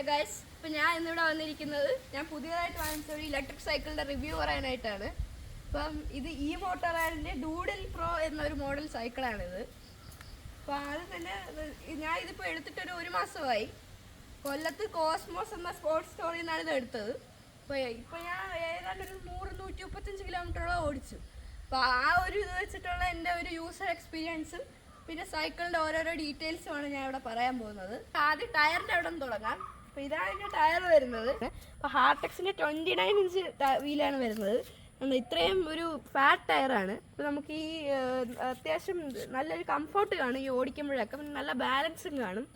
Guys, ഇപ്പോൾ ഞാൻ ഇന്നിവിടെ വന്നിരിക്കുന്നത് ഞാൻ പുതിയതായിട്ട് വാങ്ങിച്ച ഒരു ഇലക്ട്രിക് സൈക്കിളിൻ്റെ റിവ്യൂ പറയാനായിട്ടാണ്. അപ്പം ഇത് ഈ മോട്ടോറാഡിൻ്റെ ഡൂഡിൽ പ്രോ എന്നൊരു മോഡൽ സൈക്കിളാണിത്. അപ്പോൾ ആദ്യം തന്നെ ഞാൻ ഇതിപ്പോൾ എടുത്തിട്ടൊരു 1 മാസമായി. കൊല്ലത്ത് കോസ്മോസ് എന്ന സ്പോർട്സ് സ്റ്റോറിൽ നിന്നാണ് ഇത് എടുത്തത്. ഇപ്പോൾ ഞാൻ ഏതാണ്ട് ഒരു 100-135 കിലോമീറ്ററോളം ഓടിച്ചു. അപ്പോൾ ആ ഒരു ഇത് വെച്ചിട്ടുള്ള എൻ്റെ ഒരു യൂസർ എക്സ്പീരിയൻസും പിന്നെ സൈക്കിളിൻ്റെ ഓരോരോ ഡീറ്റെയിൽസുമാണ് ഞാൻ ഇവിടെ പറയാൻ പോകുന്നത്. ആദ്യം ടയറിൻ്റെ അവിടെ നിന്ന് തുടങ്ങാം. അപ്പോൾ ഇതാണ് ഇതിൻ്റെ ടയർ വരുന്നത്. അപ്പോൾ ഹാർട്ടെക്സിൻ്റെ 29 ഇഞ്ച് വീലാണ് വരുന്നത്. ഇത്രയും ഒരു ഫാറ്റ് ടയറാണ്. ഇപ്പോൾ നമുക്ക് ഈ അത്യാവശ്യം നല്ലൊരു കംഫോർട്ട് കാണും ഈ ഓടിക്കുമ്പോഴൊക്കെ, പിന്നെ നല്ല ബാലൻസും കാണും.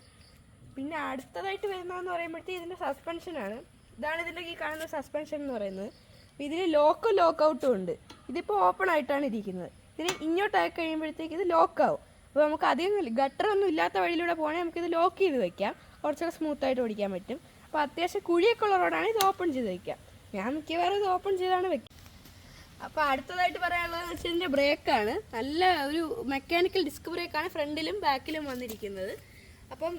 പിന്നെ അടുത്തതായിട്ട് വരുന്നതെന്ന് പറയുമ്പോഴത്തേക്ക് ഇതിൻ്റെ സസ്പെൻഷനാണ്. ഇതാണ് ഇതിൻ്റെ ഈ കാണുന്ന സസ്പെൻഷൻ എന്ന് പറയുന്നത്. അപ്പോൾ ഇതിൽ ലോക്കും ലോക്കൗട്ടും ഉണ്ട്. ഇതിപ്പോൾ ഓപ്പൺ ആയിട്ടാണ് ഇരിക്കുന്നത്. ഇതിന് ഇങ്ങോട്ടായി കഴിയുമ്പോഴത്തേക്ക് ഇത് ലോക്കാവും. അപ്പോൾ നമുക്ക് അധികം ഗട്ടറൊന്നും ഇല്ലാത്ത വഴിയിലൂടെ പോകണമെങ്കിൽ നമുക്കിത് ലോക്ക് ചെയ്ത് വയ്ക്കാം. കുറച്ചൊക്കെ സ്മൂത്തായിട്ട് ഓടിക്കാൻ പറ്റും. അപ്പോൾ അത്യാവശ്യം കുഴിയൊക്കെ ഉള്ള റോഡാണ് ഇത് ഓപ്പൺ ചെയ്ത് വയ്ക്കാം. ഞാൻ മിക്കവാറും ഇത് ഓപ്പൺ ചെയ്താണ് വയ്ക്കുക. അപ്പോൾ അടുത്തതായിട്ട് പറയാനുള്ളതെന്ന് വെച്ചാൽ ഇതിൻ്റെ ബ്രേക്കാണ്. നല്ല ഒരു മെക്കാനിക്കൽ ഡിസ്ക് ബ്രേക്കാണ് ഫ്രണ്ടിലും ബാക്കിലും വന്നിരിക്കുന്നത്. അപ്പം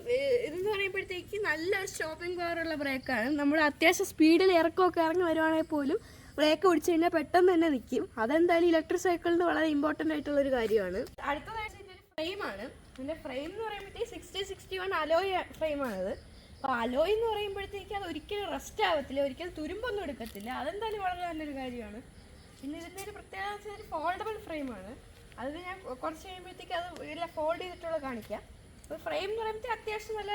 ഇതെന്ന് പറയുമ്പോഴത്തേക്ക് നല്ലൊരു സ്റ്റോപ്പിംഗ് പവറുള്ള ബ്രേക്കാണ്. നമ്മൾ അത്യാവശ്യം സ്പീഡിൽ ഇറക്കമൊക്കെ ഇറങ്ങി വരുവാണെങ്കിൽ പോലും ബ്രേക്ക് ഓടിച്ചു കഴിഞ്ഞാൽ പെട്ടെന്ന് തന്നെ നിൽക്കും. അതെന്തായാലും ഇലക്ട്രിക് സൈക്കിളിന് വളരെ ഇമ്പോർട്ടൻ്റ് ആയിട്ടുള്ളൊരു കാര്യമാണ്. അടുത്തതായിട്ട് ഇതിൻ്റെ ഫ്രെയിമാണ്. ഇതിൻ്റെ ഫ്രെയിം എന്ന് പറയുമ്പോഴത്തേക്ക് 60-61 അലോയ് ഫ്രെയിമാണിത്. അപ്പോൾ അലോയ് എന്ന് പറയുമ്പോഴത്തേക്ക് അത് ഒരിക്കലും റസ്റ്റ് ആവത്തില്ല, ഒരിക്കലും തുരുമ്പൊന്നും എടുക്കത്തില്ല. അതെന്തായാലും വളരെ നല്ലൊരു കാര്യമാണ്. പിന്നെ ഇതിൻ്റെ ഒരു പ്രത്യേകത ഒരു ഫോൾഡബിൾ ഫ്രെയിമാണ്. അത് ഞാൻ കുറച്ച് കഴിയുമ്പോഴത്തേക്ക് അത് ഇല്ല ഫോൾഡ് ചെയ്തിട്ടുള്ള കാണിക്കാം. അപ്പോൾ ഫ്രെയിം എന്ന് പറയുമ്പോഴത്തേക്ക് അത്യാവശ്യം നല്ല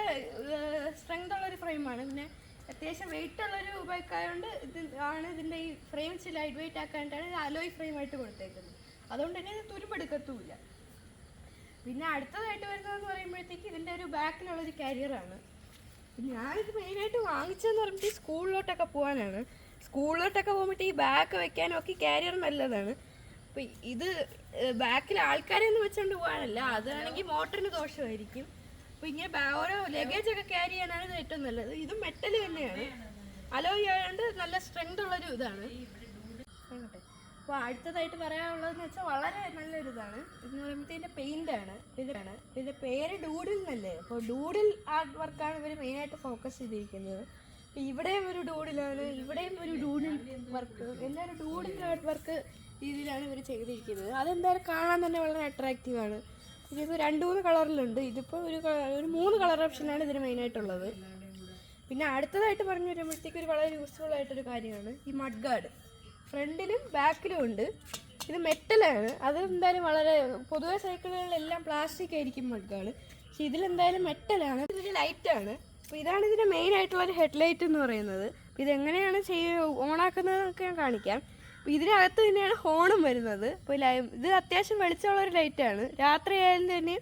സ്ട്രെങ്ത് ഉള്ളൊരു ഫ്രെയിമാണ്. പിന്നെ അത്യാവശ്യം വെയിറ്റ് ഉള്ളൊരു ബൈക്കായതുകൊണ്ട് ഇതിൻ്റെ ഈ ഫ്രെയിം ഇച്ചിരി ലൈറ്റ് വെയിറ്റ് ആക്കാനായിട്ടാണ് ഇത് അലോയ് ഫ്രെയിമായിട്ട് കൊടുത്തേക്കുന്നത്. അതുകൊണ്ട് തന്നെ ഇത് തുരുമ്പെടുക്കത്തുമില്ല. പിന്നെ അടുത്തതായിട്ട് വരുന്നതെന്ന് പറയുമ്പോഴത്തേക്ക് ഇതിൻ്റെ ഒരു ബാക്കിലുള്ളൊരു കാരിയറാണ്. ഞാനിത് മെയിനായിട്ട് വാങ്ങിച്ചതെന്ന് പറയുമ്പോൾ സ്കൂളിലോട്ടൊക്കെ പോകാനാണ്. സ്കൂളിലോട്ടൊക്കെ പോകുമ്പോഴത്തേക്ക് ഈ ബാഗ് വെക്കാനൊക്കെ കാരിയർ നല്ലതാണ്. അപ്പോൾ ഇത് ബാക്കിൽ ആൾക്കാരെയൊന്നും വെച്ചുകൊണ്ട് പോകാനല്ല, അതാണെങ്കിൽ മോട്ടറിന് ദോഷമായിരിക്കും. അപ്പോൾ ഇങ്ങനെ ഓരോ ലഗേജൊക്കെ ക്യാരി ചെയ്യാനാണ് ഇത് ഏറ്റവും നല്ലത്. ഇതും മെറ്റൽ തന്നെയാണ്, അലോയ് ആയതുകൊണ്ട് നല്ല സ്ട്രെങ്ത് ഉള്ളൊരു ഇതാണ്. അപ്പോൾ അടുത്തതായിട്ട് പറയാനുള്ളതെന്ന് വെച്ചാൽ വളരെ നല്ലൊരു ഇതാണ്. ഇതെന്ന് പറയുമ്പോൾ ഇതിൻ്റെ പെയിൻ്റാണ്. ഇതിൻ്റെ പേര് ഡൂഡിൽ എന്നല്ലേ. അപ്പോൾ ഡൂഡിൽ ആർട്ട് വർക്കാണ് ഇവർ മെയിനായിട്ട് ഫോക്കസ് ചെയ്തിരിക്കുന്നത്. അപ്പോൾ ഇവിടെയും ഒരു ഡൂഡിലാണ്, ഇവിടെയും ഒരു ഡൂഡിൽ വർക്ക്, എല്ലാവരും ഡൂഡിൽ ആർട്ട് വർക്ക് രീതിയിലാണ് ഇവർ ചെയ്തിരിക്കുന്നത്. അതെന്തായാലും കാണാൻ തന്നെ വളരെ അട്രാക്റ്റീവാണ്. ഇതിപ്പോൾ 2-3 കളറിലുണ്ട്. ഇതിപ്പോൾ ഒരു 3 കളർ ഓപ്ഷനാണ് ഇതിന് മെയിനായിട്ടുള്ളത്. പിന്നെ അടുത്തതായിട്ട് പറഞ്ഞു വരുമ്പോഴത്തേക്ക് ഒരു വളരെ യൂസ്ഫുൾ ആയിട്ടൊരു കാര്യമാണ് ഈ മഡ് ഗാർഡ്. ഫ്രണ്ടിലും ബാക്കിലും ഉണ്ട്. ഇത് മെറ്റലാണ്. അതെന്തായാലും വളരെ പൊതുവെ സൈക്കിളുകളിലെല്ലാം പ്ലാസ്റ്റിക് ആയിരിക്കും മഡ് ഗാർഡ്, പക്ഷെ ഇതിലെന്തായാലും മെറ്റലാണ്. ഇതിന് ലൈറ്റാണ്. അപ്പോൾ ഇതാണ് ഇതിൻ്റെ മെയിൻ ആയിട്ടുള്ളൊരു ഹെഡ്ലൈറ്റ് എന്ന് പറയുന്നത്. അപ്പോൾ ഇതെങ്ങനെയാണ് ഓണാക്കുന്നതെന്നൊക്കെ ഞാൻ കാണിക്കാം. അപ്പോൾ ഇതിനകത്ത് തന്നെയാണ് ഹോണും വരുന്നത്. അപ്പോൾ ഇത് അത്യാവശ്യം വെളിച്ചമുള്ളൊരു ലൈറ്റാണ്. രാത്രി ആയാലും തന്നെ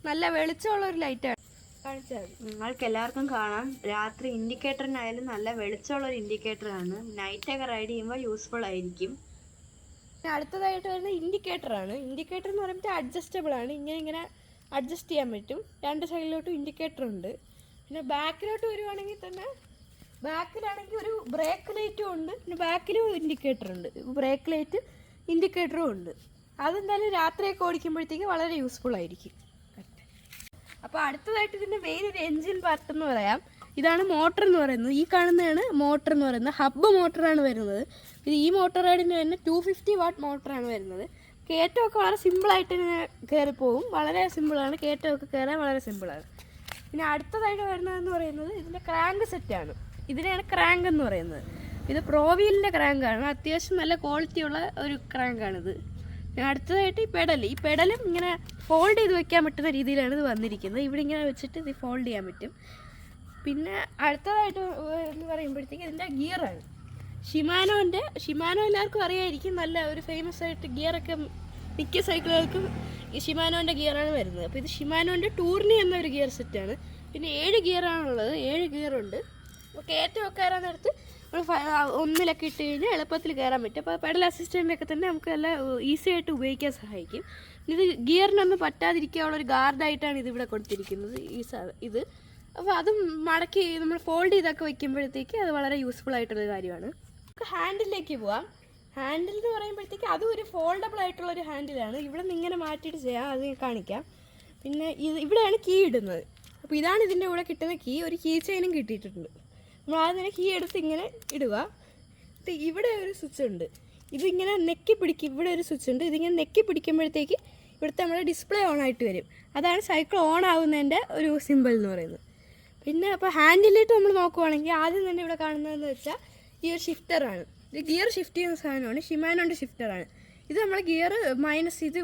നല്ല വെളിച്ചമുള്ളൊരു ലൈറ്റാണ്. കാണിച്ചാൽ നിങ്ങൾക്ക് എല്ലാവർക്കും കാണാം, രാത്രി ഇൻഡിക്കേറ്ററിനായാലും നല്ല വെളിച്ചമുള്ളൊരു ഇൻഡിക്കേറ്ററാണ്. നൈറ്റൊക്കെ റൈഡ് ചെയ്യുമ്പോൾ യൂസ്ഫുൾ ആയിരിക്കും. അടുത്തതായിട്ട് വരുന്ന ഇൻഡിക്കേറ്ററാണ്. ഇൻഡിക്കേറ്റർ എന്ന് പറയുമ്പോൾ അഡ്ജസ്റ്റബിൾ ആണ്. ഇങ്ങനെ അഡ്ജസ്റ്റ് ചെയ്യാൻ പറ്റും. 2 സൈഡിലോട്ടും ഇൻഡിക്കേറ്റർ ഉണ്ട്. പിന്നെ ബാക്കിലോട്ട് വരുവാണെങ്കിൽ തന്നെ ബാക്കിലാണെങ്കിൽ ഒരു ബ്രേക്ക് ലൈറ്റും ഉണ്ട്. പിന്നെ ബാക്കിലും ഇൻഡിക്കേറ്റർ ഉണ്ട്. ബ്രേക്ക് ലൈറ്റ് ഇൻഡിക്കേറ്ററും ഉണ്ട്. അതെന്തായാലും രാത്രിയൊക്കെ ഓടിക്കുമ്പോഴത്തേക്ക് വളരെ യൂസ്ഫുൾ ആയിരിക്കും. അപ്പോൾ അടുത്തതായിട്ട് ഇതിൻ്റെ മെയിൻ ഒരു എൻജിൻ പാർട്ട് എന്ന് പറയാം. ഇതാണ് മോട്ടർ എന്ന് പറയുന്നത്. ഈ കാണുന്നതാണ് മോട്ടർ എന്ന് പറയുന്നത്. ഹബ്ബ് മോട്ടറാണ് വരുന്നത്. ഇത് ഈ മോട്ടർ റൈഡിന് തന്നെ 250 വാട്ട് മോട്ടറാണ് വരുന്നത്. കയറ്റമൊക്കെ വളരെ സിമ്പിളായിട്ട് ഇങ്ങനെ കയറിപ്പോവും. വളരെ സിമ്പിളാണ്, കയറ്റമൊക്കെ കയറാൻ വളരെ സിമ്പിളാണ്. പിന്നെ അടുത്തതായിട്ട് വരുന്നതെന്ന് പറയുന്നത് ഇതിൻ്റെ ക്രാങ്ക് സെറ്റാണ്. ഇതിനെയാണ് ക്രാങ്ക് എന്ന് പറയുന്നത്. ഇത് പ്രോവീലിൻ്റെ ക്രാങ്കാണ്. അത്യാവശ്യം നല്ല ക്വാളിറ്റിയുള്ള ഒരു ക്രാങ്കാണിത്. അടുത്തതായിട്ട് ഈ പെഡലും ഇങ്ങനെ ഫോൾഡ് ചെയ്ത് വെക്കാൻ പറ്റുന്ന രീതിയിലാണ് ഇത് വന്നിരിക്കുന്നത്. ഇവിടെ ഇങ്ങനെ വെച്ചിട്ട് ഇത് ഫോൾഡ് ചെയ്യാൻ പറ്റും. പിന്നെ അടുത്തതായിട്ട് എന്ന് പറയുമ്പോഴത്തേക്ക് ഇതിൻ്റെ ഗിയറാണ്. ഷിമാനോ എല്ലാവർക്കും അറിയായിരിക്കും, നല്ല ഒരു ഫേമസ് ആയിട്ട് ഗിയറൊക്കെ മിക്ക സൈക്കിളുകൾക്കും ഈ ഷിമാനോൻ്റെ ഗിയറാണ് വരുന്നത്. അപ്പോൾ ഇത് ഷിമാനോൻ്റെ ടൂർണി എന്നൊരു ഗിയർ സെറ്റാണ്. പിന്നെ 7 ഗിയറാണുള്ളത്. 7 ഗിയറുണ്ട്. അപ്പോൾ കയറ്റമൊക്കെ കയറാൻ നേരത്ത് ഒന്നിലൊക്കെ ഇട്ട് കഴിഞ്ഞാൽ എളുപ്പത്തിൽ കയറാൻ പറ്റും. അപ്പോൾ പെഡൽ അസിസ്റ്റൻ്റൊക്കെ തന്നെ നമുക്ക് നല്ല ഈസി ആയിട്ട് ഉപയോഗിക്കാൻ സഹായിക്കും. ഇത് ഗിയറിനൊന്നും പറ്റാതിരിക്കാനുള്ളൊരു ഗാർഡായിട്ടാണ് ഇതിവിടെ കൊടുത്തിരിക്കുന്നത് ഇത്. അപ്പോൾ അതും മടക്കി നമ്മൾ ഫോൾഡ് ചെയ്തൊക്കെ വയ്ക്കുമ്പോഴത്തേക്ക് അത് വളരെ യൂസ്ഫുൾ ആയിട്ടുള്ളൊരു കാര്യമാണ്. നമുക്ക് ഹാൻഡിലേക്ക് പോവാം. ഹാൻഡിൽ എന്ന് പറയുമ്പോഴത്തേക്ക് അതും ഒരു ഫോൾഡബിൾ ആയിട്ടുള്ളൊരു ഹാൻഡിലാണ്. ഇവിടെ നിന്ന് ഇങ്ങനെ മാറ്റിയിട്ട് ചെയ്യാം, അത് കാണിക്കാം. പിന്നെ ഇവിടെയാണ് കീ ഇടുന്നത്. അപ്പോൾ ഇതാണ് ഇതിൻ്റെ കൂടെ കിട്ടുന്ന കീ. ഒരു കീ ചെയിനും കിട്ടിയിട്ടുണ്ട്. നമ്മൾ ആദ്യം തന്നെ കീ എടുത്ത് ഇങ്ങനെ ഇടുക. ഇവിടെ ഒരു സ്വിച്ച് ഉണ്ട്, ഇതിങ്ങനെ നെക്കി പിടിക്കും. ഇവിടെ ഒരു സ്വിച്ച് ഉണ്ട്, ഇതിങ്ങനെ നെക്കി പിടിക്കുമ്പോഴത്തേക്ക് ഇവിടുത്തെ നമ്മുടെ ഡിസ്പ്ലേ ഓൺ ആയിട്ട് വരും. അതാണ് സൈക്കിൾ ഓൺ ആവുന്നതിൻ്റെ ഒരു സിമ്പിൾ എന്ന് പറയുന്നത്. പിന്നെ അപ്പോൾ ഹാൻഡിലിട്ട് നമ്മൾ നോക്കുവാണെങ്കിൽ ആദ്യം തന്നെ ഇവിടെ കാണുന്നതെന്ന് വെച്ചാൽ ഈ ഒരു ഷിഫ്റ്ററാണ്. ഇത് ഗിയർ ഷിഫ്റ്റ് ചെയ്യുന്ന സാധനമാണ്, ഷിമാനോൻ്റെ ഷിഫ്റ്ററാണ്. ഇത് നമ്മൾ ഗിയർ മൈനസ് ഇത്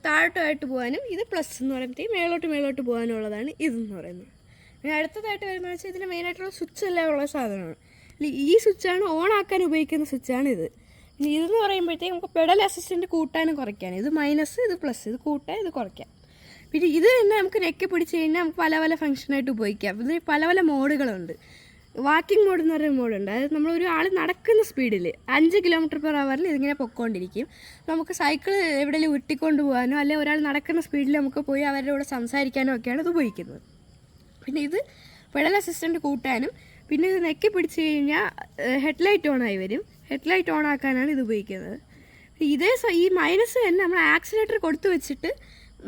താഴോട്ടായിട്ട് പോകാനും ഇത് പ്ലസ് എന്ന് പറയുമ്പോഴത്തേക്ക് മേലോട്ട് പോകാനുള്ളതാണ് ഇതെന്ന് പറയുന്നത്. പിന്നെ അടുത്തതായിട്ട് വരുന്നത് വെച്ചാൽ ഇതിന് മെയിനായിട്ടുള്ള സ്വിച്ച് എല്ലാം ഉള്ള സാധനമാണ്. ഈ സ്വിച്ചാണ് ഓൺ ആക്കാൻ ഉപയോഗിക്കുന്ന സ്വിച്ചാണ് ഇത്. ഇനി ഇതെന്ന് പറയുമ്പോഴത്തേക്ക് നമുക്ക് പെഡൽ അസിസ്റ്റൻറ്റ് കൂട്ടാനും കുറയ്ക്കാനും, ഇത് മൈനസ് ഇത് പ്ലസ്, ഇത് കൂട്ടാൻ ഇത് കുറയ്ക്കാം. പിന്നെ ഇത് തന്നെ നമുക്ക് നെക്കി പിടിച്ച് കഴിഞ്ഞാൽ നമുക്ക് പല പല ഫംഗ്ഷനായിട്ട് ഉപയോഗിക്കാം. ഇതിന് പല പല മോഡുകളുണ്ട്. വാക്കിംഗ് മോഡ് എന്ന് പറയുന്ന മോഡുണ്ട്, അതായത് നമ്മളൊരു ആൾ നടക്കുന്ന സ്പീഡിൽ 5 km/h ഇതിങ്ങനെ പൊയ്ക്കൊണ്ടിരിക്കും. നമുക്ക് സൈക്കിൾ എവിടെയെങ്കിലും ഉരുട്ടിക്കൊണ്ട് പോകാനോ അല്ലെങ്കിൽ ഒരാൾ നടക്കുന്ന സ്പീഡിൽ നമുക്ക് പോയി അവരുടെ കൂടെ സംസാരിക്കാനോ ഒക്കെയാണ് ഇത് ഉപയോഗിക്കുന്നത്. പിന്നെ ഇത് പെഡൽ അസിസ്റ്റൻറ്റ് കൂട്ടാനും, പിന്നെ ഇത് നെക്കി പിടിച്ച് കഴിഞ്ഞാൽ ഹെഡ്ലൈറ്റ് ഓണായി വരും. ഹെഡ്ലൈറ്റ് ഓൺ ആക്കാനാണ് ഇത് ഉപയോഗിക്കുന്നത്. ഈ മൈനസ് തന്നെ നമ്മൾ ആക്സിലേറ്റർ കൊടുത്തു വെച്ചിട്ട്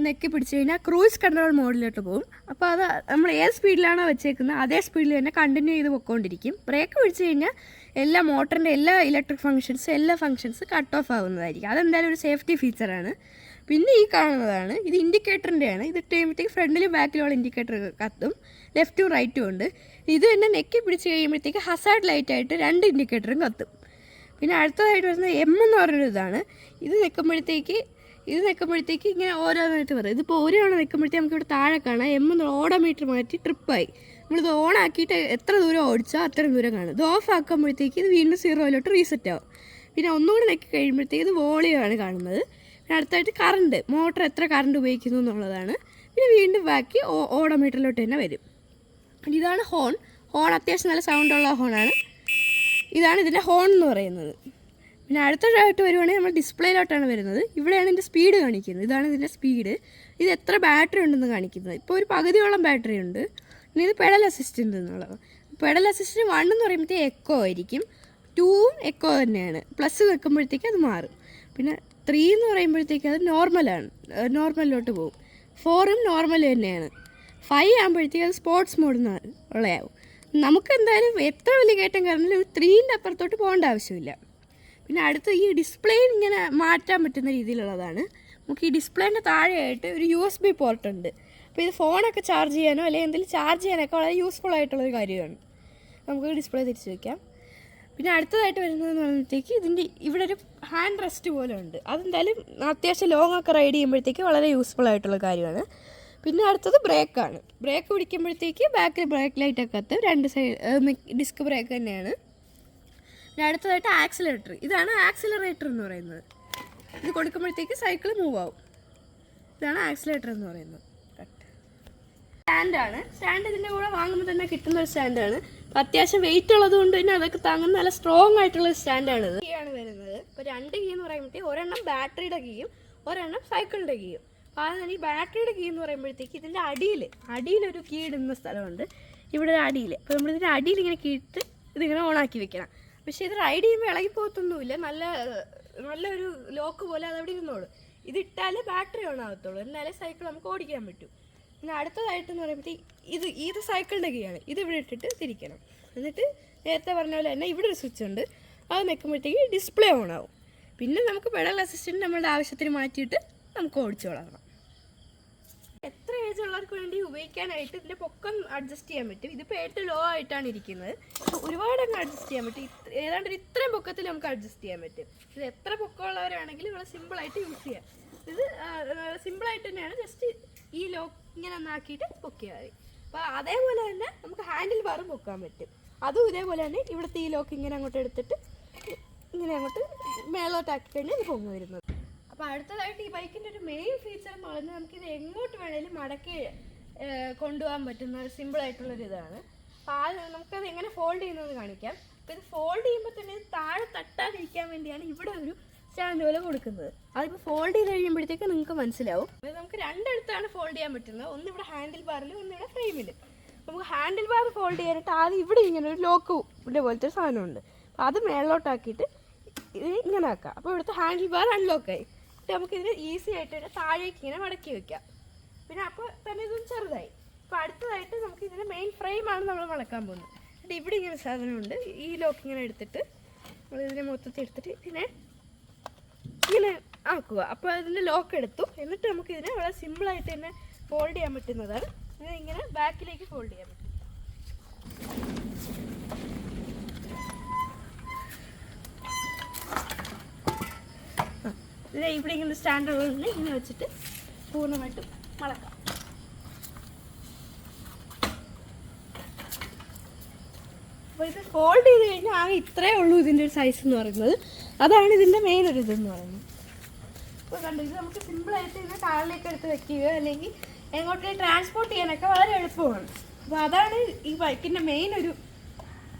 നെക്കി പിടിച്ച് കഴിഞ്ഞാൽ ക്രൂസ് കൺട്രോൾ മോഡിലോട്ട് പോകും. അപ്പോൾ അത് നമ്മൾ ഏത് സ്പീഡിലാണോ വെച്ചേക്കുന്നത് അതേ സ്പീഡിൽ തന്നെ കണ്ടിന്യൂ ചെയ്ത് പൊയ്ക്കൊണ്ടിരിക്കും. ബ്രേക്ക് പിടിച്ച് കഴിഞ്ഞാൽ എല്ലാ മോട്ടറിൻ്റെ എല്ലാ ഇലക്ട്രിക് എല്ലാ ഫങ്ഷൻസ് കട്ട് ഓഫ് ആവുന്നതായിരിക്കും. അതെന്തായാലും ഒരു സേഫ്റ്റി ഫീച്ചറാണ്. പിന്നെ ഈ കാണുന്നതാണ്, ഇത് ഇൻഡിക്കേറ്ററിൻ്റെയാണ്. ഇത് കഴിയുമ്പോഴത്തേക്ക് ഫ്രണ്ടിലും ബാക്കിലുള്ള ഇൻഡിക്കേറ്റർ കത്തും, ലെഫ്റ്റും റൈറ്റും ഉണ്ട്. ഇത് തന്നെ നെക്കി പിടിച്ച് കഴിയുമ്പോഴത്തേക്ക് ഹസാർഡ് ലൈറ്റായിട്ട് 2 ഇൻഡിക്കേറ്ററും കത്തും. പിന്നെ അടുത്തതായിട്ട് വരുന്നത് എം എന്ന് പറഞ്ഞൊരു ഇതാണ്. ഇത് നിൽക്കുമ്പോഴത്തേക്ക് ഇങ്ങനെ ഓരോന്നായിട്ട് പറയും. ഇതിപ്പോൾ ഒരു തവണ നിൽക്കുമ്പോഴത്തേക്ക് നമുക്ക് ഇവിടെ താഴെ കാണാം എം എന്നുള്ള ഓഡോമീറ്റർ മാറ്റി ട്രിപ്പായി. നമ്മളിത് ഓൺ ആക്കിയിട്ട് എത്ര ദൂരം ഓടിച്ചോ അത്രയും ദൂരം കാണും. ഇത് ഓഫ് ആക്കുമ്പോഴത്തേക്ക് ഇത് വീണ്ടും 0 റീസെറ്റ് ആവും. പിന്നെ ഒന്നുകൂടി നെക്കി കഴിയുമ്പോഴത്തേക്ക് ഇത് വോളിയമാണ് കാണുന്നത്. പിന്നെ അടുത്തായിട്ട് കറണ്ട്, മോട്ടർ എത്ര കറണ്ട് ഉപയോഗിക്കുന്നു എന്നുള്ളതാണ്. പിന്നെ വീണ്ടും ബാക്കി ഓഡോമീറ്ററിലോട്ട് തന്നെ വരും. ഇതാണ് ഹോൺ അത്യാവശ്യം നല്ല സൗണ്ടുള്ള ഹോണാണ്. ഇതാണ് ഇതിൻ്റെ ഹോൺ എന്ന് പറയുന്നത്. പിന്നെ അടുത്തതായിട്ട് വരുവാണെങ്കിൽ നമ്മൾ ഡിസ്പ്ലേയിലോട്ടാണ് വരുന്നത്. ഇവിടെയാണ് ഇതിൻ്റെ സ്പീഡ് കാണിക്കുന്നത്. ഇതാണ് ഇതിൻ്റെ സ്പീഡ്. ഇത് എത്ര ബാറ്ററി ഉണ്ടെന്ന് കാണിക്കുന്നത്. ഇപ്പോൾ ഒരു പകുതിയോളം ബാറ്ററി ഉണ്ട്. പിന്നെ ഇത് പെഡൽ അസിസ്റ്റൻ്റ് എന്നുള്ളത്. പെഡൽ അസിസ്റ്റൻറ്റ് 1 എന്ന് പറയുമ്പോഴത്തേക്ക് എക്കോ ആയിരിക്കും, 2ഉം എക്കോ തന്നെയാണ്. പ്ലസ് വെക്കുമ്പോഴത്തേക്ക് അത് മാറും. പിന്നെ 3 എന്ന് പറയുമ്പോഴത്തേക്ക് അത് നോർമലിലോട്ട് പോകും. 4ഉം നോർമൽ തന്നെയാണ്. 5 ആകുമ്പോഴത്തേക്ക് അത് സ്പോർട്സ് മോഡ് ഉള്ളതാവും. നമുക്ക് എന്തായാലും എത്ര വലിയ കയറ്റം കയറണമെങ്കിലും 3ൻ്റെ അപ്പുറത്തോട്ട് പോകേണ്ട ആവശ്യമില്ല. പിന്നെ അടുത്ത് ഈ ഡിസ്പ്ലേ ഇങ്ങനെ മാറ്റാൻ പറ്റുന്ന രീതിയിലുള്ളതാണ്. നമുക്ക് ഈ ഡിസ്പ്ലേൻ്റെ താഴെയായിട്ട് ഒരു USB പോർട്ട് ഉണ്ട്. അപ്പോൾ ഇത് ഫോണൊക്കെ ചാർജ് ചെയ്യാനോ അല്ലെങ്കിൽ എന്തെങ്കിലും ചാർജ് ചെയ്യാനൊക്കെ വളരെ യൂസ്ഫുൾ ആയിട്ടുള്ളൊരു കാര്യമാണ്. നമുക്ക് ഡിസ്പ്ലേ തിരിച്ച് വയ്ക്കാം. പിന്നെ അടുത്തതായിട്ട് വരുന്നതെന്ന് പറയുമ്പോഴത്തേക്ക് ഇതിൻ്റെ ഇവിടെ ഒരു ഹാൻഡ് റെസ്റ്റ് പോലെ ഉണ്ട്. അതെന്തായാലും അത്യാവശ്യം ലോങ് ഒക്കെ റൈഡ് ചെയ്യുമ്പോഴത്തേക്ക് വളരെ യൂസ്ഫുൾ ആയിട്ടുള്ള കാര്യമാണ്. പിന്നെ അടുത്തത് ബ്രേക്കാണ്. ബ്രേക്ക് പിടിക്കുമ്പോഴത്തേക്ക് ബാക്കിൽ ബ്രേക്ക് ലൈറ്റൊക്കെ കത്തും. 2 സൈഡ് ഡിസ്ക് ബ്രേക്ക് തന്നെയാണ്. പിന്നെ അടുത്തതായിട്ട് ആക്സിലറേറ്റർ. ഇതാണ് ആക്സിലറേറ്റർ എന്ന് പറയുന്നത്. ഇത് കൊടുക്കുമ്പോഴത്തേക്ക് സൈക്കിൾ മൂവ് ആവും. ഇതാണ് ആക്സിലേറ്റർ എന്ന് പറയുന്നത്. സ്റ്റാൻഡാണ്. സ്റ്റാൻഡ് ഇതിൻ്റെ കൂടെ വാങ്ങുമ്പോൾ തന്നെ കിട്ടുന്ന ഒരു സ്റ്റാൻഡാണ്. അത്യാവശ്യം വെയിറ്റ് ഉള്ളത് കൊണ്ട് തന്നെ അതൊക്കെ താങ്ങുന്ന നല്ല സ്ട്രോങ് ആയിട്ടുള്ള സ്റ്റാൻഡാണിത്. കീ ആണ് വരുന്നത്. ഇപ്പോൾ 2 കീ എന്ന് പറയുമ്പോഴത്തേക്ക് ഒരെണ്ണം ബാറ്ററിയുടെ കീയും ഒരെണ്ണം സൈക്കിളിൻ്റെ കീയും. അപ്പോൾ അത് ഈ ബാറ്ററിയുടെ കീ എന്ന് പറയുമ്പോഴത്തേക്ക് ഇതിൻ്റെ അടിയിലൊരു കീ ഇടുന്ന സ്ഥലമുണ്ട്. ഇവിടെ ഒരു അടിയിൽ. അപ്പോൾ നമ്മളിതിൻ്റെ അടിയിൽ ഇങ്ങനെ കീഴിട്ട് ഇതിങ്ങനെ ഓണാക്കി വെക്കണം. പക്ഷേ ഇത് റൈഡ് ചെയ്യുമ്പോൾ ഇളകി പോകത്തൊന്നുമില്ല. നല്ലൊരു ലോക്ക് പോലെ അതവിടെ ഇരുന്നോളൂ. ഇതിട്ടാലേ ബാറ്ററി ഓൺ ആകത്തുള്ളൂ, എന്നാലേ സൈക്കിൾ നമുക്ക് ഓടിക്കാൻ പറ്റും. പിന്നെ അടുത്തതായിട്ടെന്ന് പറയുമ്പോഴത്തേക്ക് ഇത് സൈക്കിളിൻ്റെ കീയാണ്. ഇത് ഇവിടെ ഇട്ടിട്ട് തിരിക്കണം. എന്നിട്ട് നേരത്തെ പറഞ്ഞ പോലെ തന്നെ ഇവിടെ ഒരു സ്വിച്ച് ഉണ്ട്. അത് നിൽക്കുമ്പോഴത്തേക്ക് ഡിസ്പ്ലേ ഓൺ ആവും. പിന്നെ നമുക്ക് പെഡൽ അസിസ്റ്റൻറ്റ് നമ്മളുടെ ആവശ്യത്തിന് മാറ്റിയിട്ട് നമുക്ക് ഓടിച്ചു വളരണം. എത്ര ഏജ് ഉള്ളവർക്ക് വേണ്ടി ഉപയോഗിക്കാനായിട്ട് ഇതിൻ്റെ പൊക്കം അഡ്ജസ്റ്റ് ചെയ്യാൻ പറ്റും. ഇതിപ്പോൾ ഏറ്റവും ലോ ആയിട്ടാണ് ഇരിക്കുന്നത്. ഒരുപാട് അങ്ങ് അഡ്ജസ്റ്റ് ചെയ്യാൻ പറ്റും. ഏതാണ്ട് ഇത്രയും പൊക്കത്തിൽ നമുക്ക് അഡ്ജസ്റ്റ് ചെയ്യാൻ പറ്റും. ഇത് എത്ര പൊക്കമുള്ളവരാണെങ്കിലും ഇവിടെ സിമ്പിളായിട്ട് യൂസ് ചെയ്യാം. ഇത് സിമ്പിളായിട്ട് തന്നെയാണ്. ജസ്റ്റ് ഈ ലോക്ക് ഇങ്ങനെ ഒന്നാക്കിയിട്ട് പൊക്കിയാൽ മതി. അപ്പോൾ അതേപോലെ തന്നെ നമുക്ക് ഹാൻഡിൽ ബാറും പൊക്കാൻ പറ്റും. അതും ഇതേപോലെ തന്നെ ഇവിടുത്തെ ഈ ലോക്ക് ഇങ്ങനെ അങ്ങോട്ട് എടുത്തിട്ട് ഇങ്ങനെ അങ്ങോട്ട് മേളോട്ടാക്കി കഴിഞ്ഞാൽ ഇത് പൊങ്ങി വരുന്നത്. അപ്പോൾ അടുത്തതായിട്ട് ഈ ബൈക്കിൻ്റെ ഒരു മെയിൻ ഫീച്ചർ എന്ന് പറയുന്നത് നമുക്കിത് എങ്ങോട്ട് വേണേലും മടക്കി കൊണ്ടുപോകാൻ പറ്റുന്ന സിമ്പിളായിട്ടുള്ളൊരു ഇതാണ്. അപ്പോൾ നമുക്കത് എങ്ങനെ ഫോൾഡ് ചെയ്യുന്നത് കാണിക്കാം. അപ്പോൾ ഇത് ഫോൾഡ് ചെയ്യുമ്പോൾ തന്നെ താഴെ തട്ടാതിരിക്കാൻ വേണ്ടിയാണ് ഇവിടെ ഒരു സ്റ്റാൻഡ് പോലെ കൊടുക്കുന്നത്. അതിപ്പോൾ ഫോൾഡ് ചെയ്ത് കഴിയുമ്പോഴത്തേക്ക് നിങ്ങൾക്ക് മനസ്സിലാവും. അത് നമുക്ക് 2 ഇടത്താണ് ഫോൾഡ് ചെയ്യാൻ പറ്റുന്നത്. ഒന്ന് ഇവിടെ ഹാൻഡിൽ ബാറിൽ, ഒന്ന് ഇവിടെ ഫ്രെയിമിൽ. നമുക്ക് ഹാൻഡിൽ ബാർ ഫോൾഡ് ചെയ്യാനായിട്ട് ആദ്യം ഇവിടെ ഇങ്ങനെ ഒരു ലോക്കിൻ്റെ പോലത്തെ ഒരു സാധനമുണ്ട്. അപ്പോൾ അത് മേളിലോട്ടാക്കിയിട്ട് ഇത് ഇങ്ങനെ ആക്കാം. അപ്പോൾ ഇവിടുത്തെ ഹാൻഡിൽ ബാർ അൺലോക്കായി. നമുക്കിതിന് ഈസി ആയിട്ട് താഴേക്ക് ഇങ്ങനെ മടക്കി വയ്ക്കാം. പിന്നെ അപ്പോൾ തന്നെ ഇതൊന്നും ചെറുതായി. അപ്പോൾ അടുത്തതായിട്ട് നമുക്ക് ഇതിൻ്റെ മെയിൻ ഫ്രെയിമാണ് നമ്മൾ മടക്കാൻ പോകുന്നത്. ഇവിടെ ഇങ്ങനെ സാധനമുണ്ട്. ഈ ലോക്ക് ഇങ്ങനെ എടുത്തിട്ട് നമ്മൾ ഇതിനെ മൊത്തത്തിൽ എടുത്തിട്ട് ഇതിനെ ഇങ്ങനെ ആക്കുക. അപ്പോൾ അതിൻ്റെ ലോക്ക് എടുത്തു. എന്നിട്ട് നമുക്ക് ഇതിനെ വളരെ സിമ്പിളായിട്ട് തന്നെ ഫോൾഡ് ചെയ്യാൻ പറ്റുന്നതാണ്. ഇങ്ങനെ ബാക്കിലേക്ക് ഫോൾഡ് ചെയ്യാൻ പറ്റും. ഇതിനെ ഇവിടെ ഇങ്ങനെ സ്റ്റാൻഡുകളിൽ ഇങ്ങനെ വെച്ചിട്ട് പൂർണ്ണമായിട്ടും മടക്കാം. അപ്പോൾ ഇത് ഫോൾഡ് ചെയ്ത് കഴിഞ്ഞാൽ ആകെ ഇത്രയേ ഉള്ളൂ ഇതിൻ്റെ ഒരു സൈസ് എന്ന് പറയുന്നത്. അതാണ് ഇതിൻ്റെ മെയിൻ ഒരു ഇതെന്ന് പറയുന്നത്. അപ്പോൾ കണ്ടു, ഇത് നമുക്ക് സിമ്പിളായിട്ട് ഇതിനെ കാറിലേക്ക് എടുത്ത് വെക്കുക അല്ലെങ്കിൽ എങ്ങോട്ടേക്ക് ട്രാൻസ്പോർട്ട് ചെയ്യാനൊക്കെ വളരെ എളുപ്പമാണ്. അപ്പോൾ അതാണ് ഈ ബൈക്കിൻ്റെ മെയിൻ ഒരു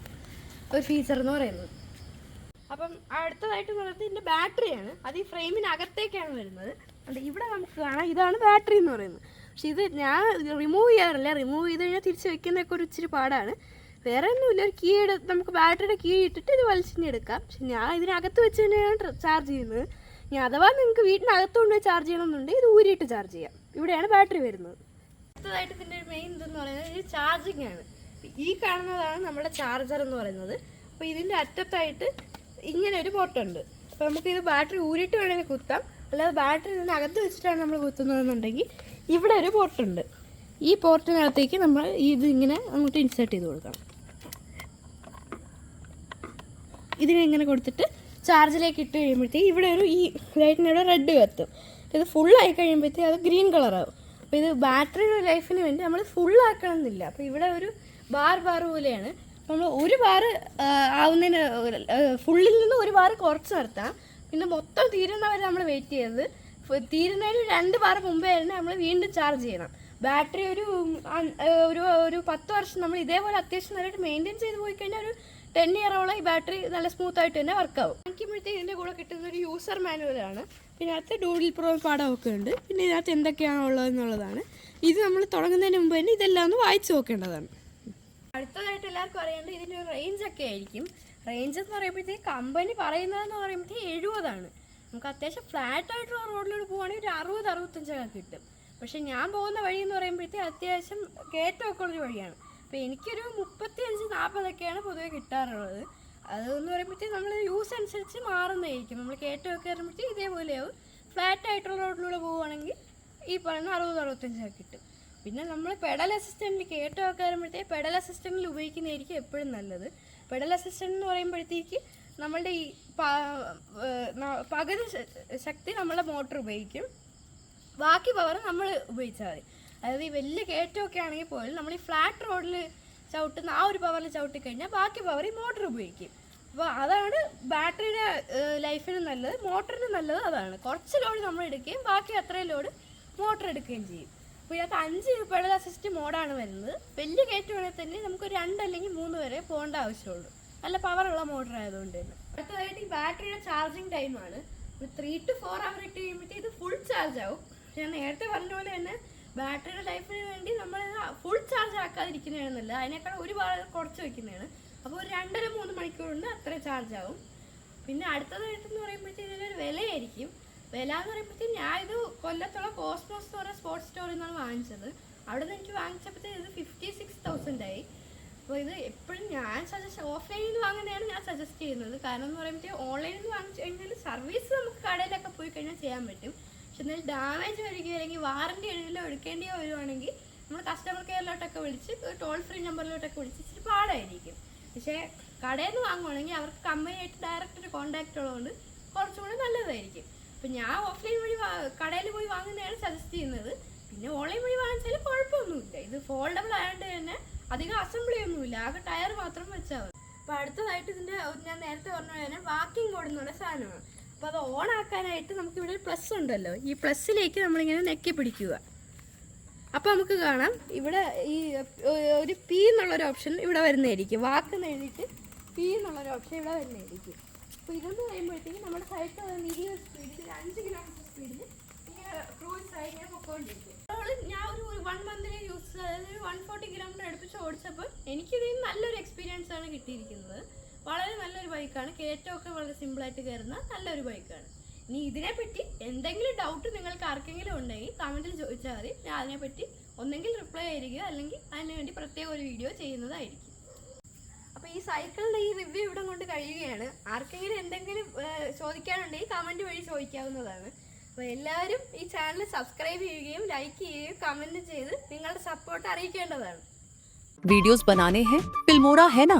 ഫീച്ചർ എന്ന് പറയുന്നത്. അപ്പം അടുത്തതായിട്ട് പറയുന്നത് ഇതിൻ്റെ ബാറ്ററിയാണ്. അത് ഈ ഫ്രെയിമിനകത്തേക്കാണ് വരുന്നത്. അത് ഇവിടെ നമുക്ക് കാണാം, ഇതാണ് ബാറ്ററി എന്ന് പറയുന്നത്. പക്ഷെ ഇത് ഞാൻ റിമൂവ് ചെയ്യാറില്ല. റിമൂവ് ചെയ്ത് കഴിഞ്ഞാൽ തിരിച്ച് വെക്കുന്നതൊക്കെ ഒരു ഇച്ചിരി പാടാണ്. വേറെ ഒന്നുമില്ല, ഒരു കീ നമുക്ക് ബാറ്ററിയുടെ കീ ഇട്ടിട്ട് ഇത് വലിച്ചിഞ്ഞെടുക്കാം. പക്ഷെ ഞാൻ ഇതിനകത്ത് വെച്ച് തന്നെയാണ് ചാർജ് ചെയ്യുന്നത്. ഇനി അഥവാ നിങ്ങൾക്ക് വീട്ടിനകത്ത് കൊണ്ടുപോയി ചാർജ് ചെയ്യണമെന്നുണ്ടെങ്കിൽ ഇത് ഊരിയിട്ട് ചാർജ് ചെയ്യാം. ഇവിടെയാണ് ബാറ്ററി വരുന്നത്. അടുത്തതായിട്ട് ഇതിൻ്റെ ഒരു മെയിൻ ഇതെന്ന് പറയുന്നത് ഇത് ചാർജിങ് ആണ്. ഈ കാണുന്നതാണ് നമ്മുടെ ചാർജർ എന്ന് പറയുന്നത്. അപ്പോൾ ഇതിൻ്റെ അറ്റത്തായിട്ട് ഇങ്ങനെ ഒരു പോർട്ടുണ്ട്. അപ്പോൾ നമുക്കിത് ബാറ്ററി ഊരിയിട്ട് വേണമെങ്കിൽ കുത്താം. അല്ലാതെ ബാറ്ററി ഇതിനകത്ത് വെച്ചിട്ടാണ് നമ്മൾ കുത്തുന്നതെന്നുണ്ടെങ്കിൽ ഇവിടെ ഒരു പോർട്ടുണ്ട്. ഈ പോർട്ടിനകത്തേക്ക് നമ്മൾ ഇത് ഇങ്ങനെ അങ്ങോട്ട് ഇൻസേർട്ട് ചെയ്ത് കൊടുക്കാം. ഇതിനെങ്ങനെ കൊടുത്തിട്ട് ചാർജിലേക്ക് ഇട്ട് കഴിയുമ്പോഴത്തേക്ക് ഇവിടെ ഒരു ഈ ലൈറ്റിനിവിടെ റെഡ് കത്തും. ഇത് ഫുള്ളായി കഴിയുമ്പോഴത്തേക്ക് അത് ഗ്രീൻ കളറാവും. അപ്പോൾ ഇത് ബാറ്ററിയുടെ ലൈഫിന് വേണ്ടി നമ്മൾ ഫുള്ളാക്കണം എന്നില്ല. അപ്പോൾ ഇവിടെ ഒരു ബാർ പോലെയാണ്. നമ്മൾ ഒരു ബാർ ആവുന്നതിന് ഫുള്ളിൽ നിന്ന് ഒരു ബാർ കുറച്ച് നിർത്താം. പിന്നെ മൊത്തം തീരുന്നവരെ നമ്മൾ വെയിറ്റ് ചെയ്യരുത്. തീരുന്നതിന് 2 ബാർ മുമ്പേ തന്നെ നമ്മൾ വീണ്ടും ചാർജ് ചെയ്യണം. ബാറ്ററി ഒരു 10 വർഷം നമ്മൾ ഇതേപോലെ അത്യാവശ്യം നല്ലതായിട്ട് മെയിൻറ്റെയിൻ ചെയ്ത് പോയി കഴിഞ്ഞാൽ ഒരു 10 ഇയറോളം ഈ ബാറ്ററി നല്ല സ്മൂത്തായിട്ട് തന്നെ വർക്കാവും. വാങ്ങിക്കുമ്പോഴത്തേക്ക് ഇതിൻ്റെ കൂടെ കിട്ടുന്ന ഒരു യൂസർ മാനുവലാണ്. പിന്നെ അതിനകത്ത് ഡൂഡിൽ പ്രോ പാഠമൊക്കെ ഉണ്ട്. പിന്നെ ഇതിനകത്ത് എന്തൊക്കെയാണോ ഉള്ളതെന്നുള്ളതാണ്. ഇത് നമ്മൾ തുടങ്ങുന്നതിന് മുമ്പ് തന്നെ ഇതെല്ലാം ഒന്ന് വായിച്ചു നോക്കേണ്ടതാണ്. അടുത്തതായിട്ട് എല്ലാവർക്കും അറിയേണ്ടത് ഇതിൻ്റെ ഒരു റേഞ്ചൊക്കെ ആയിരിക്കും. റേഞ്ച് എന്ന് പറയുമ്പോഴത്തേക്ക് കമ്പനി പറയുന്നതെന്ന് പറയുമ്പോഴത്തേക്ക് 70ആണ്. നമുക്ക് അത്യാവശ്യം ഫ്ലാറ്റായിട്ടുള്ള റോഡിലൂടെ പോവുകയാണെങ്കിൽ ഒരു 60-65 കിട്ടും. പക്ഷെ ഞാൻ പോകുന്ന വഴി എന്ന് പറയുമ്പോഴത്തേക്ക് അത്യാവശ്യം കയറ്റമൊക്കെ ഉള്ളൊരു വഴിയാണ്. അപ്പോൾ എനിക്കൊരു 35-40 പൊതുവെ കിട്ടാറുള്ളത്. അതെന്ന് പറയുമ്പോഴത്തേക്ക് നമ്മൾ യൂസ് അനുസരിച്ച് മാറുന്നതായിരിക്കും. നമ്മൾ കയറ്റമൊക്കെ വരുമ്പോഴത്തേക്ക് ഇതേപോലെയാവും. ഫ്ലാറ്റായിട്ടുള്ള റോഡിലൂടെ പോവുകയാണെങ്കിൽ ഈ പറയുന്ന 60-65 കിട്ടും. പിന്നെ നമ്മൾ പെഡൽ അസിസ്റ്റൻറ്റിൽ കയറ്റമൊക്കെ വരുമ്പോഴത്തേക്ക് പെഡൽ അസിസ്റ്റൻറ്റിൽ ഉപയോഗിക്കുന്നതായിരിക്കും എപ്പോഴും നല്ലത്. പെഡൽ അസിസ്റ്റൻ്റ് എന്ന് പറയുമ്പോഴത്തേക്ക് നമ്മളുടെ ഈ പകുതി ശക്തി നമ്മളുടെ മോട്ടർ ഉപയോഗിക്കും, ബാക്കി പവർ നമ്മൾ ഉപയോഗിച്ചാൽ മതി. അതായത് ഈ വലിയ കയറ്റമൊക്കെ ആണെങ്കിൽ പോലും നമ്മൾ ഈ ഫ്ലാറ്റ് റോഡിൽ ചവിട്ടുന്ന ആ ഒരു പവറിൽ ചവിട്ടിക്കഴിഞ്ഞാൽ ബാക്കി പവർ ഈ മോട്ടർ ഉപയോഗിക്കും. അപ്പോൾ അതാണ് ബാറ്ററിയുടെ ലൈഫിന് നല്ലത്, മോട്ടറിന് നല്ലത് അതാണ്. കുറച്ച് ലോഡ് നമ്മൾ എടുക്കുകയും ബാക്കി അത്രയും ലോഡ് മോട്ടർ എടുക്കുകയും ചെയ്യും. അപ്പോൾ ഇതിനകത്ത് 5 പെഡൽ അസിസ്റ്റ് മോഡാണ് വരുന്നത്. വലിയ കയറ്റമാണെങ്കിൽ തന്നെ നമുക്ക് 2 അല്ലെങ്കിൽ 3 വരെ പോകേണ്ട ആവശ്യമുള്ളൂ, നല്ല പവറുള്ള മോട്ടർ ആയതുകൊണ്ട് തന്നെ. അടുത്തതായിട്ട് ഈ ബാറ്ററിയുടെ ചാർജിങ് ടൈമാണ്. 3 to 4 അവർ ഇട്ട് കഴിയുമ്പോഴത്തേക്ക് ഇത് ഫുൾ ചാർജ് ആവും. ഞാൻ നേരത്തെ പറഞ്ഞ പോലെ തന്നെ ബാറ്ററിയുടെ ലൈഫിന് വേണ്ടി നമ്മൾ ഫുൾ ചാർജ് ആക്കാതിരിക്കുന്നതാണ് നല്ലത്. അതിനേക്കാൾ ഒരു ഭാഗം കുറച്ച് വയ്ക്കുന്നതാണ്. അപ്പോൾ ഒരു 2-3 മണിക്കൂർ കൊണ്ട് അത്ര ചാർജ് ആവും. പിന്നെ അടുത്തതായിട്ടെന്ന് പറയുമ്പോഴത്തേക്ക് ഇതിനൊരു വിലയായിരിക്കും. വില എന്ന് പറയുമ്പോഴത്തേക്ക് ഞാൻ ഇത് കൊല്ലത്തുള്ള കോസ്മോസ് എന്ന് പറയുന്ന സ്പോർട്സ് സ്റ്റോറിൽ നിന്നാണ് വാങ്ങിച്ചത്. അവിടെ നിന്ന് എനിക്ക് വാങ്ങിച്ചപ്പോഴത്തേക്ക് ഇത് 56,000 ആയി. അപ്പോൾ ഇത് എപ്പോഴും ഞാൻ ഓഫ്ലൈനിൽ നിന്ന് വാങ്ങുന്നതാണ് ഞാൻ സജസ്റ്റ് ചെയ്യുന്നത്. കാരണം എന്ന് പറയുമ്പോഴത്തേക്ക് ഓൺലൈനിൽ നിന്ന് വാങ്ങിച്ചു കഴിഞ്ഞാൽ സർവീസ് നമുക്ക് കടയിലൊക്കെ പോയി കഴിഞ്ഞാൽ ചെയ്യാൻ പറ്റും. പക്ഷെ എന്തെങ്കിലും ഡാമേജ് വരികയോ അല്ലെങ്കിൽ വാറണ്ടി എടുക്കേണ്ടിയോ വരുവാണെങ്കിൽ നമ്മൾ കസ്റ്റമർ കെയറിലോട്ടൊക്കെ വിളിച്ച് ടോൾ ഫ്രീ നമ്പറിലോട്ടൊക്കെ വിളിച്ച് ഇച്ചിരി പാടായിരിക്കും. പക്ഷേ കടയിൽ നിന്ന് വാങ്ങുവാണെങ്കിൽ അവർക്ക് കമ്പനിയായിട്ട് ഡയറക്റ്റ് ഒരു കോൺടാക്റ്റ് ഉള്ളതുകൊണ്ട് കുറച്ചുകൂടി നല്ലതായിരിക്കും. അപ്പം ഞാൻ ഓഫ്ലൈൻ വഴി കടയിൽ പോയി വാങ്ങുന്നതാണ് സജസ്റ്റ് ചെയ്യുന്നത്. പിന്നെ ഓൺലൈൻ വഴി വാങ്ങിച്ചാൽ കുഴപ്പമൊന്നുമില്ല. ഇത് ഫോൾഡബിൾ ആയതുകൊണ്ട് തന്നെ അധികം അസംബ്ലി ഒന്നുമില്ല, ആകെ ടയർ മാത്രം വെച്ചാൽ മതി. അപ്പോൾ അടുത്തതായിട്ട് ഇതിൻ്റെ ഞാൻ നേരത്തെ പറഞ്ഞ പോലെ തന്നെ വാക്കിംഗ് മോഡ് എന്നുള്ള സാധനമാണ്. അപ്പോൾ അത് ഓൺ ആക്കാനായിട്ട് നമുക്കിവിടെ ഒരു പ്ലസ് ഉണ്ടല്ലോ, ഈ പ്ലസ്സിലേക്ക് നമ്മളിങ്ങനെ നെക്കി പിടിക്കുക. അപ്പോൾ നമുക്ക് കാണാം ഇവിടെ ഈ ഒരു പി എന്നുള്ളൊരു ഓപ്ഷൻ ഇവിടെ വരുന്നതായിരിക്കും. വാക്ക് എന്ന് എഴുതിയിട്ട് പി എന്നുള്ളൊരു ഓപ്ഷൻ ഇവിടെ വരുന്നതായിരിക്കും. അപ്പോൾ ഇതെന്ന് പറയുമ്പോഴത്തേക്ക് നമ്മുടെ സൈക്കിൾ 20 സ്പീഡിൽ 5 കിലോമീറ്റർ സ്പീഡിൽ ഇങ്ങനെ ക്രൂസ് ആയി ഇങ്ങനെ പൊക്കോണ്ടിരിക്കും. ഞാൻ ഒരു 1 മന്തിൽ യൂസ്, അതായത് ഒരു 140 കിലോമീറ്റർ അടുപ്പിച്ച് ഓടിച്ചപ്പോൾ എനിക്കിത് നല്ലൊരു എക്സ്പീരിയൻസ് ആണ് കിട്ടിയിരിക്കുന്നത്. വളരെ നല്ലൊരു ബൈക്കാണ്, കയറ്റമൊക്കെ വളരെ സിമ്പിളായിട്ട് കയറുന്ന നല്ലൊരു ബൈക്കാണ്. ഇനി ഇതിനെപ്പറ്റി എന്തെങ്കിലും ഡൗട്ട് നിങ്ങൾക്ക് ആർക്കെങ്കിലും ഉണ്ടെങ്കിൽ കമൻറ്റിൽ ചോദിച്ചാൽ മതി. ഞാൻ അതിനെപ്പറ്റി ഒന്നെങ്കിൽ റിപ്ലൈ ആയിരിക്കുക അല്ലെങ്കിൽ അതിനുവേണ്ടി പ്രത്യേക ഒരു വീഡിയോ ചെയ്യുന്നതായിരിക്കും. സൈക്കിളിന്റെ ഈ റിവ്യൂ ഇവിടെ കൊണ്ട് കഴിയുകയാണ്. ആർക്കെങ്കിലും എന്തെങ്കിലും ചോദിക്കാനുണ്ടെങ്കിൽ കമന്റ് വഴി ചോദിക്കാവുന്നതാണ്. അപ്പോൾ എല്ലാവരും ഈ ചാനൽ സബ്സ്ക്രൈബ് ചെയ്യുകയും ലൈക്ക് ചെയ്യുകയും കമന്റ് ചെയ്ത് നിങ്ങളുടെ സപ്പോർട്ട് അറിയിക്കേണ്ടതാണ്. वीडियोस बनाने हैं फिल्मोरा है ना।